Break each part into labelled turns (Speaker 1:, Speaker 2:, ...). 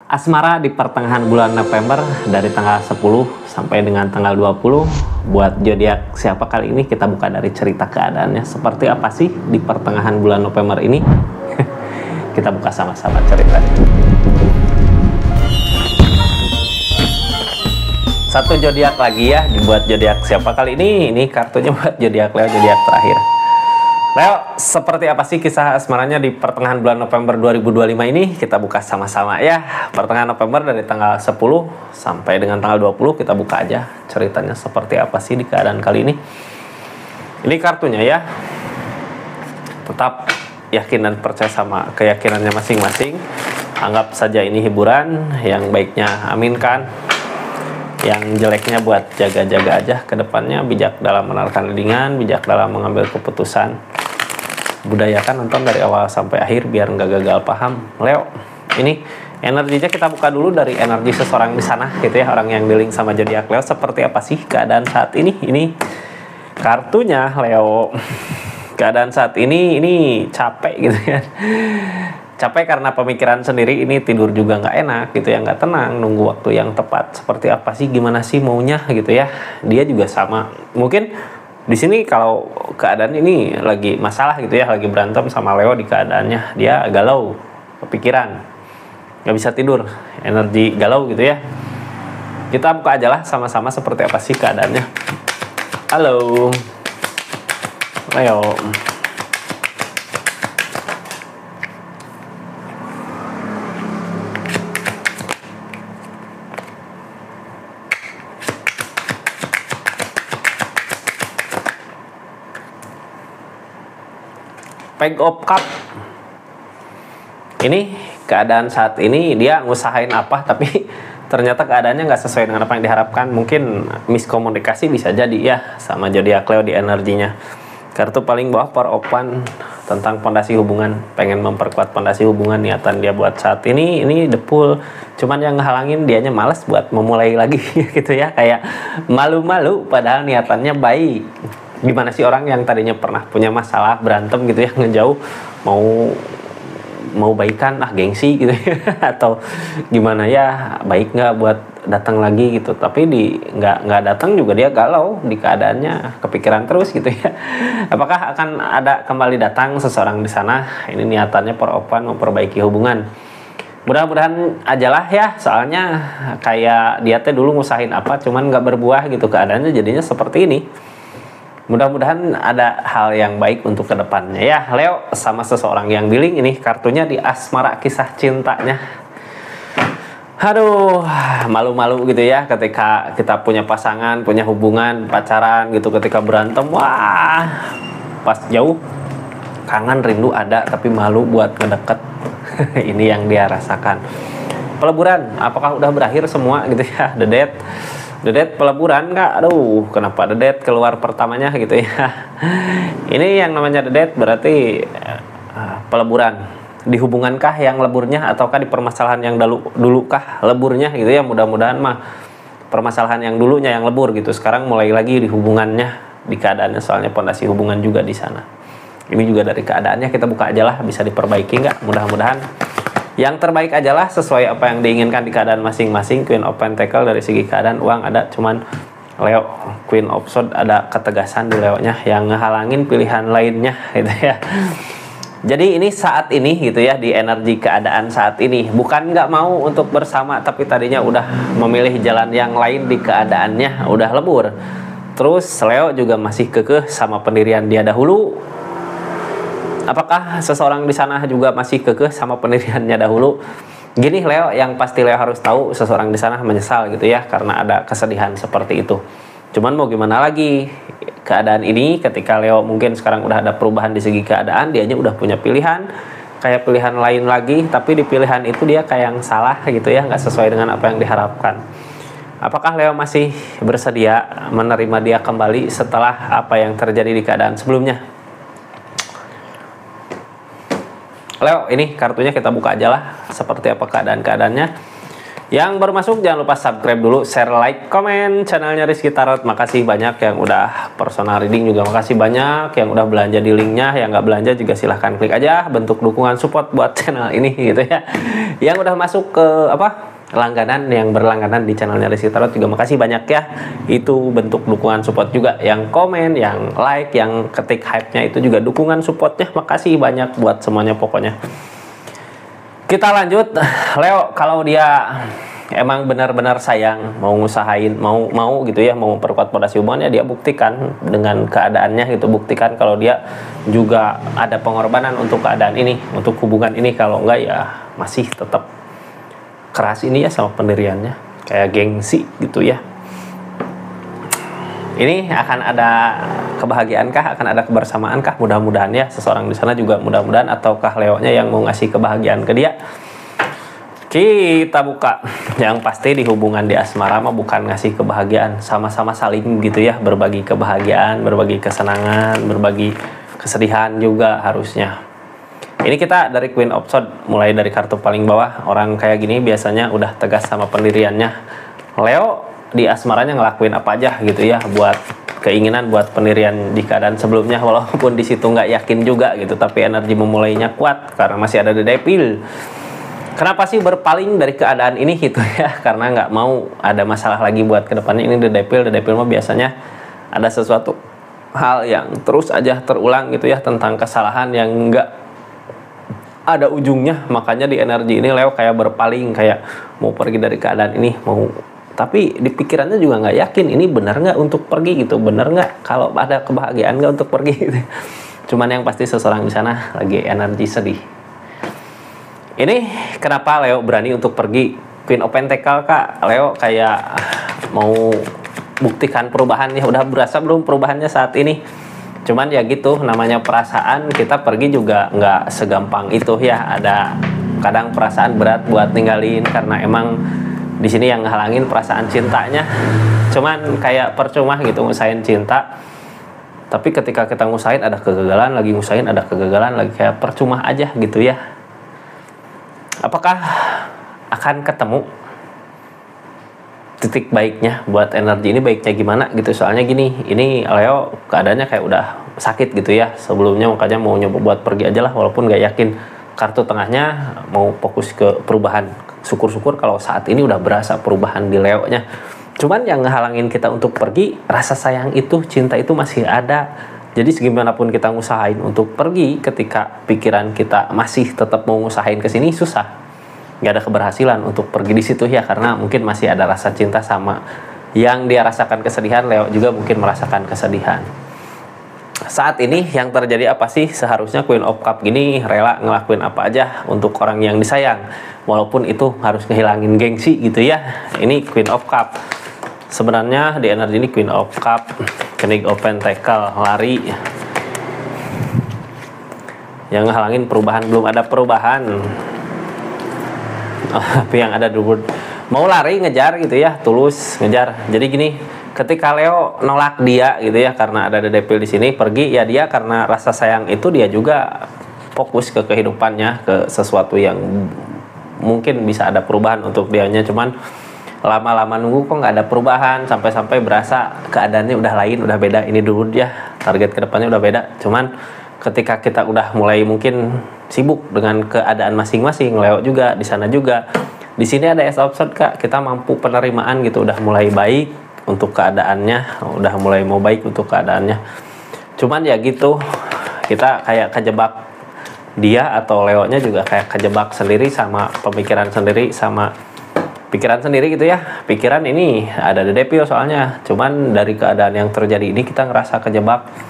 Speaker 1: Asmara di pertengahan bulan November dari tanggal 10 sampai dengan tanggal 20. Buat zodiak siapa kali ini kita buka dari cerita keadaannya. Seperti apa sih di pertengahan bulan November ini? Kita buka sama-sama ceritanya. Satu zodiak lagi ya, dibuat zodiak siapa kali ini? Ini kartunya buat zodiak Leo, zodiak terakhir. Leo, seperti apa sih kisah asmaranya di pertengahan bulan November 2025 ini? Kita buka sama-sama ya. Pertengahan November dari tanggal 10 sampai dengan tanggal 20 kita buka aja ceritanya seperti apa sih di keadaan kali ini. Ini kartunya ya. Tetap yakin dan percaya sama keyakinannya masing-masing. Anggap saja ini hiburan, yang baiknya aminkan. Yang jeleknya buat jaga-jaga aja ke depannya, bijak dalam menalarkan leadingan, bijak dalam mengambil keputusan. Budayakan nonton dari awal sampai akhir biar nggak gagal paham. Leo, ini energinya kita buka dulu dari energi seseorang di sana gitu ya, orang yang dealing sama zodiak Leo. Seperti apa sih keadaan saat ini? Ini kartunya Leo. Keadaan saat ini capek gitu ya. Capek karena pemikiran sendiri, ini tidur juga nggak enak gitu ya, nggak tenang, nunggu waktu yang tepat. Seperti apa sih, gimana sih maunya gitu ya. Dia juga sama. Mungkin di sini kalau keadaan ini lagi masalah gitu ya, lagi berantem sama Leo di keadaannya. Dia galau, kepikiran, nggak bisa tidur, energi galau gitu ya. Kita buka aja lah sama-sama seperti apa sih keadaannya. Halo, Leo. Page of Cup. Ini keadaan saat ini dia ngusahain apa tapi ternyata keadaannya nggak sesuai dengan apa yang diharapkan. Mungkin miskomunikasi bisa jadi ya sama zodiak Leo di energinya. Kartu paling bawah Power of One tentang fondasi hubungan, pengen memperkuat fondasi hubungan niatan dia buat saat ini the full. Cuman yang ngehalangin dianya malas buat memulai lagi gitu ya, kayak malu-malu padahal niatannya baik. Gimana sih orang yang tadinya pernah punya masalah, berantem gitu ya, ngejauh, mau baikan, gengsi gitu ya. Atau gimana ya, baik nggak buat datang lagi gitu, tapi nggak datang juga dia galau di keadaannya, kepikiran terus gitu ya. Apakah akan ada kembali datang seseorang di sana? Ini niatannya peropan memperbaiki hubungan. Mudah-mudahan ajalah ya, soalnya kayak dia teh dulu ngusahin apa cuman nggak berbuah gitu, keadaannya jadinya seperti ini. Mudah-mudahan ada hal yang baik untuk kedepannya ya Leo sama seseorang yang dealing. Ini kartunya di asmara, kisah cintanya. Aduh, malu-malu gitu ya ketika kita punya pasangan, punya hubungan, pacaran gitu, ketika berantem, wah, pas jauh kangen, rindu ada, tapi malu buat ngedeket. Ini yang dia rasakan. Peleburan, apakah udah berakhir semua gitu ya? The Dead peleburan nggak? Aduh, kenapa The Dead keluar pertamanya gitu ya. Ini yang namanya The Dead berarti peleburan. Di hubungankah yang leburnya, ataukah di permasalahan yang dulu-kah leburnya gitu ya. Mudah-mudahan mah permasalahan yang dulunya yang lebur gitu. Sekarang mulai lagi di hubungannya, di keadaannya, soalnya pondasi hubungan juga di sana. Ini juga dari keadaannya, kita buka aja lah, bisa diperbaiki nggak? Mudah-mudahan yang terbaik aja lah, sesuai apa yang diinginkan di keadaan masing-masing. Queen of Pentacle dari segi keadaan uang ada, cuman Leo Queen of Swords ada ketegasan di Leo-nya yang ngehalangin pilihan lainnya gitu ya. Jadi ini saat ini gitu ya, di energi keadaan saat ini bukan nggak mau untuk bersama, tapi tadinya udah memilih jalan yang lain di keadaannya, udah lebur. Terus Leo juga masih kekeh sama pendirian dia dahulu. Apakah seseorang di sana juga masih kekeh sama pendiriannya dahulu? Gini Leo, yang pasti Leo harus tahu, seseorang di sana menyesal gitu ya, karena ada kesedihan seperti itu. Cuman mau gimana lagi, keadaan ini ketika Leo mungkin sekarang udah ada perubahan di segi keadaan, dianya udah punya pilihan, kayak pilihan lain lagi, tapi di pilihan itu dia kayak yang salah gitu ya, nggak sesuai dengan apa yang diharapkan. Apakah Leo masih bersedia menerima dia kembali setelah apa yang terjadi di keadaan sebelumnya? Leo, ini kartunya kita buka aja lah seperti apa keadaannya. Yang baru masuk jangan lupa subscribe dulu, share, like, komen channelnya Rizky Tarot. Makasih banyak yang udah personal reading juga, makasih banyak yang udah belanja di linknya. Yang nggak belanja juga silahkan klik aja, bentuk dukungan support buat channel ini gitu ya. Yang udah masuk ke langganan, yang berlangganan di channelnya Rizky Tarot juga makasih banyak ya. Itu bentuk dukungan support juga. Yang komen, yang like, yang ketik hype-nya itu juga dukungan supportnya. Makasih banyak buat semuanya pokoknya. Kita lanjut. Leo, kalau dia emang benar-benar sayang, mau ngusahain, mau gitu ya, mau memperkuat fondasi hubungannya, dia buktikan dengan keadaannya gitu, buktikan kalau dia juga ada pengorbanan untuk keadaan ini, untuk hubungan ini. Kalau enggak ya masih tetap keras ini ya sama pendiriannya, kayak gengsi gitu ya. Ini akan ada kebahagiaankah, akan ada kebersamaankah? Mudah-mudahan ya, seseorang di sana juga mudah-mudahan, ataukah Leo-nya yang mau ngasih kebahagiaan ke dia. Kita buka. Yang pasti di hubungan di asmara mah bukan ngasih kebahagiaan, sama-sama saling gitu ya, berbagi kebahagiaan, berbagi kesenangan, berbagi kesedihan juga harusnya. Ini kita dari Queen of Swords, mulai dari kartu paling bawah. Orang kayak gini biasanya udah tegas sama pendiriannya. Leo di asmaranya ngelakuin apa aja gitu ya, buat keinginan, buat pendirian di keadaan sebelumnya, walaupun di situ nggak yakin juga gitu, tapi energi memulainya kuat karena masih ada The Devil. Kenapa sih berpaling dari keadaan ini gitu ya? Karena nggak mau ada masalah lagi buat kedepannya. Ini The Devil mah biasanya ada sesuatu hal yang terus aja terulang gitu ya, tentang kesalahan yang nggak ada ujungnya. Makanya di energi ini Leo kayak berpaling, kayak mau pergi dari keadaan ini, mau, tapi di pikirannya juga nggak yakin ini benar nggak untuk pergi gitu, benar nggak kalau ada kebahagiaan nggak untuk pergi gitu. Cuman yang pasti seseorang di sana lagi energi sedih. Ini kenapa Leo berani untuk pergi? Queen of Pentacle kak, Leo kayak mau buktikan perubahan ya. Udah berasa belum perubahannya saat ini? Cuman ya gitu, namanya perasaan, kita pergi juga nggak segampang itu ya. Ada kadang perasaan berat buat ninggalin karena emang di sini yang ngehalangin perasaan cintanya. Cuman kayak percuma gitu ngusahain cinta, tapi ketika kita ngusahain ada kegagalan, lagi ngusahain ada kegagalan lagi, kayak percuma aja gitu ya. Apakah akan ketemu titik baiknya buat energi ini? Baiknya gimana gitu? Soalnya gini, ini Leo keadaannya kayak udah sakit gitu ya sebelumnya, makanya mau nyoba buat pergi aja lah, walaupun gak yakin. Kartu tengahnya mau fokus ke perubahan. Syukur-syukur kalau saat ini udah berasa perubahan di Leo-nya. Cuman yang ngehalangin kita untuk pergi, rasa sayang itu, cinta itu masih ada. Jadi segimanapun kita ngusahain untuk pergi, ketika pikiran kita masih tetap mau ngusahain ke sini, susah. Nggak ada keberhasilan untuk pergi di situ ya, karena mungkin masih ada rasa cinta sama yang dia rasakan kesedihan. Leo juga mungkin merasakan kesedihan. Saat ini yang terjadi apa sih? Seharusnya Queen of Cup gini rela ngelakuin apa aja untuk orang yang disayang, walaupun itu harus ngehilangin gengsi gitu ya. Ini Queen of Cup. Sebenarnya di energi ini Queen of Cup, King of Pentacle, lari. Yang ngehalangin perubahan, belum ada perubahan. Tapi yang ada dulu mau lari ngejar gitu ya, tulus ngejar. Jadi gini, ketika Leo nolak dia gitu ya, karena ada The Devil di sini, pergi ya, dia karena rasa sayang itu dia juga fokus ke kehidupannya, ke sesuatu yang mungkin bisa ada perubahan untuk dianya. Cuman lama-lama nunggu kok nggak ada perubahan, sampai-sampai berasa keadaannya udah lain, udah beda. Ini dulu dia target kedepannya udah beda. Cuman ketika kita udah mulai mungkin sibuk dengan keadaan masing-masing, Leo juga di sana juga. Di sini ada Ace of Swords kak, kita mampu penerimaan gitu, udah mulai baik untuk keadaannya, udah mulai mau baik untuk keadaannya. Cuman ya gitu, kita kayak kejebak, dia atau Leo-nya juga kayak kejebak sendiri sama pemikiran sendiri, sama pikiran sendiri gitu ya. Pikiran ini ada The Devil soalnya, cuman dari keadaan yang terjadi ini kita ngerasa kejebak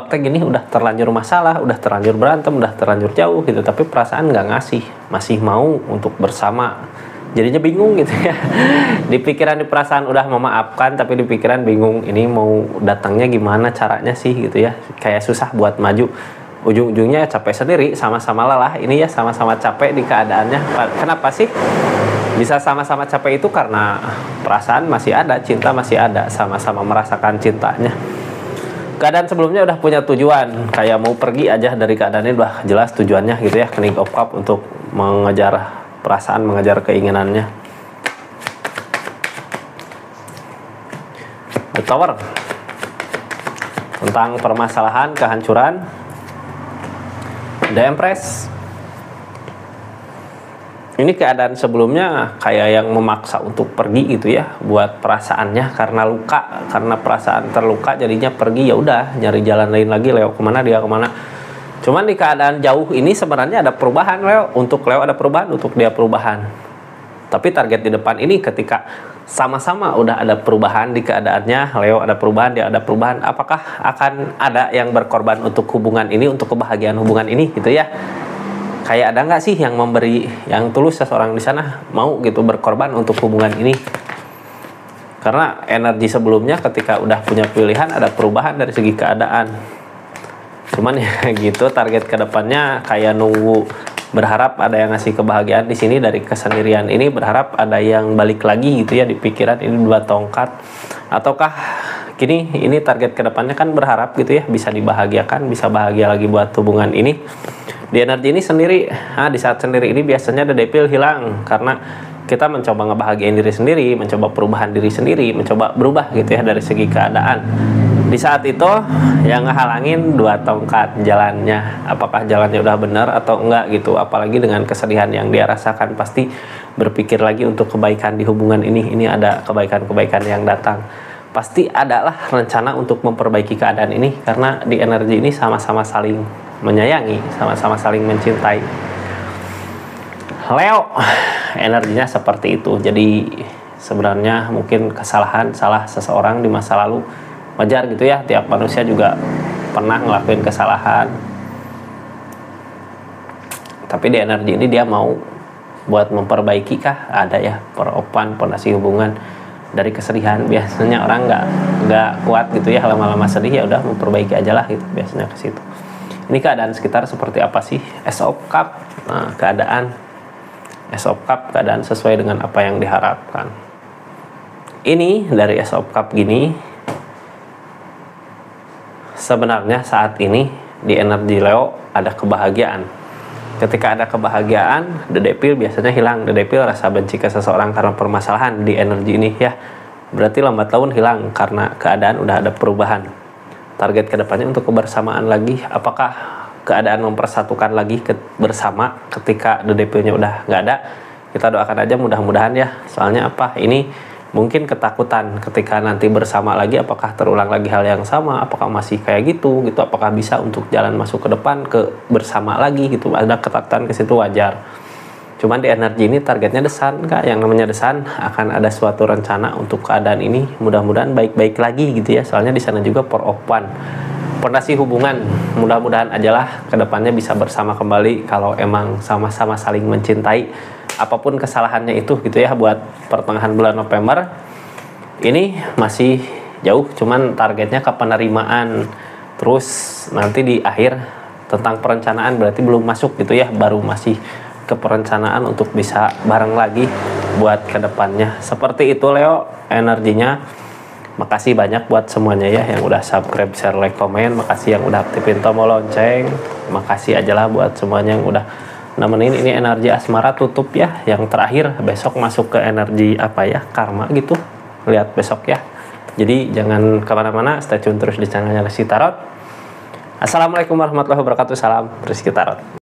Speaker 1: teh gini, udah terlanjur masalah, udah terlanjur berantem, udah terlanjur jauh gitu, tapi perasaan nggak ngasih, masih mau untuk bersama. Jadinya bingung gitu ya. Di pikiran, di perasaan udah memaafkan, tapi di pikiran bingung, ini mau datangnya gimana caranya sih gitu ya. Kayak susah buat maju. Ujung-ujungnya capek sendiri, sama-sama lelah. Ini ya sama-sama capek di keadaannya. Kenapa sih bisa sama-sama capek? Itu karena perasaan masih ada, cinta masih ada, sama-sama merasakan cintanya. Keadaan sebelumnya udah punya tujuan, kayak mau pergi aja dari keadaan ini, udah jelas tujuannya gitu ya. King of Cup untuk mengejar perasaan, mengejar keinginannya. The Tower, tentang permasalahan kehancuran. The Empress, ini keadaan sebelumnya kayak yang memaksa untuk pergi gitu ya, buat perasaannya karena luka, karena perasaan terluka jadinya pergi, ya udah nyari jalan lain lagi. Leo kemana, dia kemana. Cuman di keadaan jauh ini sebenarnya ada perubahan Leo, untuk Leo ada perubahan, untuk dia perubahan. Tapi target di depan ini ketika sama-sama udah ada perubahan di keadaannya, Leo ada perubahan, dia ada perubahan, apakah akan ada yang berkorban untuk hubungan ini, untuk kebahagiaan hubungan ini gitu ya? Kayak ada nggak sih yang memberi, yang tulus seseorang di sana mau gitu berkorban untuk hubungan ini? Karena energi sebelumnya ketika udah punya pilihan ada perubahan dari segi keadaan. Cuman ya gitu, target kedepannya kayak nunggu, berharap ada yang ngasih kebahagiaan di sini dari kesendirian ini, berharap ada yang balik lagi gitu ya di pikiran. Ini 2 tongkat. Ataukah kini ini target kedepannya kan berharap gitu ya bisa dibahagiakan, bisa bahagia lagi buat hubungan ini. Di energi ini sendiri, di saat sendiri ini biasanya the devil hilang karena kita mencoba ngebahagiain diri sendiri, mencoba perubahan diri sendiri, mencoba berubah gitu ya dari segi keadaan. Di saat itu yang ngehalangin 2 tongkat jalannya, apakah jalannya udah benar atau enggak gitu. Apalagi dengan kesedihan yang dia rasakan, pasti berpikir lagi untuk kebaikan di hubungan ini. Ini ada kebaikan-kebaikan yang datang, pasti adalah rencana untuk memperbaiki keadaan ini, karena di energi ini sama-sama saling menyayangi, sama-sama saling mencintai. Leo energinya seperti itu. Jadi sebenarnya mungkin salah seseorang di masa lalu wajar gitu ya, tiap manusia juga pernah ngelakuin kesalahan. Tapi di energi ini dia mau buat memperbaiki kah? Ada ya peropan, pondasi hubungan dari kesedihan. Biasanya orang nggak kuat gitu ya lama-lama sedih, ya udah memperbaiki aja lah gitu, biasanya ke situ. Ini keadaan sekitar seperti apa sih? Ace of Cup, keadaan Ace of Cup, keadaan sesuai dengan apa yang diharapkan. Ini dari Ace of Cup gini, sebenarnya saat ini di energi Leo ada kebahagiaan. Ketika ada kebahagiaan, the devil biasanya hilang. The devil rasa benci ke seseorang karena permasalahan di energi ini ya. Berarti lambat laun hilang karena keadaan udah ada perubahan. Target kedepannya untuk kebersamaan lagi. Apakah keadaan mempersatukan lagi bersama ketika the devil-nya udah nggak ada? Kita doakan aja mudah-mudahan ya. Soalnya apa? Ini mungkin ketakutan ketika nanti bersama lagi, apakah terulang lagi hal yang sama? Apakah masih kayak gitu? Apakah bisa untuk jalan masuk ke depan ke bersama lagi gitu? Ada ketakutan ke situ, wajar. Cuman di energi ini targetnya desan Kak. Yang namanya desan akan ada suatu rencana untuk keadaan ini, mudah-mudahan baik-baik lagi gitu ya. Soalnya di sana juga peropan, pondasi hubungan, mudah-mudahan ajalah kedepannya bisa bersama kembali kalau emang sama-sama saling mencintai. Apapun kesalahannya itu gitu ya, buat pertengahan bulan November ini masih jauh, cuman targetnya ke penerimaan. Terus nanti di akhir tentang perencanaan berarti belum masuk gitu ya, baru masih ke perencanaan untuk bisa bareng lagi buat kedepannya. Seperti itu Leo energinya. Makasih banyak buat semuanya ya yang udah subscribe, share, like, komen. Makasih yang udah aktifin tombol lonceng. Makasih aja lah buat semuanya yang udah nemenin. Ini energi asmara tutup ya, yang terakhir. Besok masuk ke energi apa ya, karma gitu, lihat besok ya. Jadi jangan kemana-mana, stay tune terus di channelnya Rizky Tarot. Assalamualaikum warahmatullahi wabarakatuh. Salam Rizky Tarot.